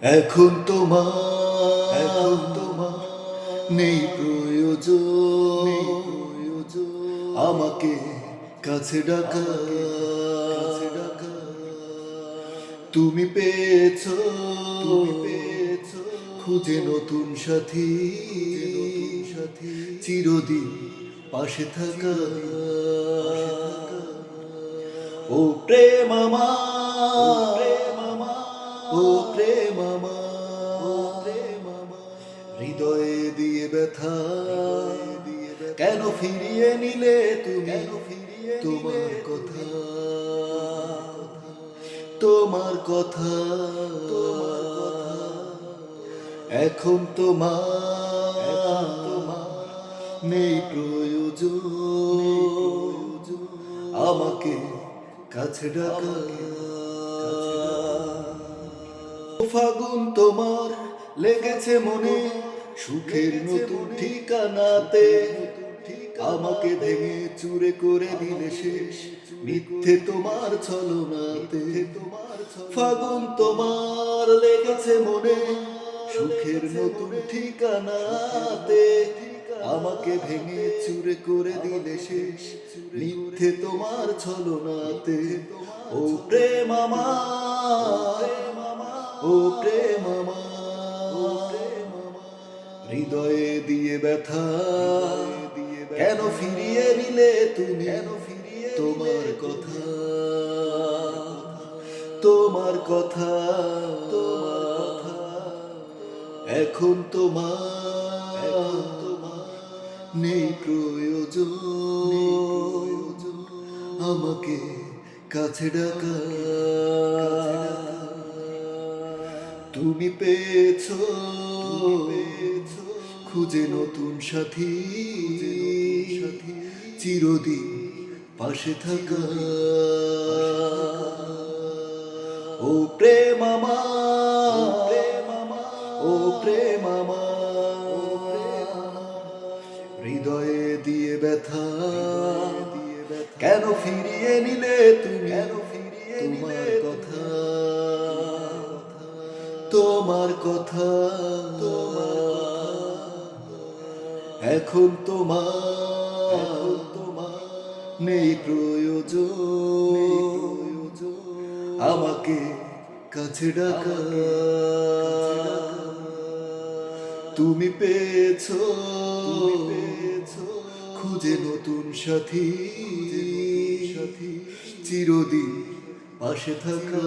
এখন তোমার নেই প্রয়োজন আমাকে কাছে ডাকা। তুমি পেয়েছো খুঁজে নতুন সাথী চিরদিন পাশে থাকা। ও প্রেম আমার, ও প্রেম আমার, হৃদয়ে দিয়ে ব্যথা কেন ফিরিয়ে নিলে তুমি তোমার কথা, তোমার কথা। এখন তোমার নেই প্রয়োজন আমাকে কাছে ডাকা। ফাগুন তোমার লেগেছে মনে সুখের নতুন ঠিকানাতে, আমাকে ভেঙে চুরে করে দিলে শেষ মিথ্যে তোমার ছলনাতে। ফাগুন তোমার লেগেছে মনে সুখের নতুন ঠিকানাতে, আমাকে ভেঙে চুরে করে দিলে শেষ মিথ্যে তোমার ছলনাতে। ও প্রেম আমার, ও প্রেম আমার, হৃদয়ে দিয়ে ব্যথা কেন ফিরিয়ে নিলে তুমি তোমার কথা, তোমার কথা। এখন তোমার নেই প্রয়োজন আমাকে কাছে ডাকা। তুমি পেয়েছো খুঁজে নতুন সাথী চিরদিন পাশে থাকা। ও প্রেম আমার, ও প্রেম আমার, হৃদয়ে দিয়ে ব্যথা কেন ফিরিয়ে নিলে তুমি তোমার কথা, তোমার কথা। এখন তোমার নেই প্রয়োজন আমাকে কাছে ডাকা। তুমি পেয়েছো খুঁজে নতুন সাথী চিরদিন পাশে থাকা।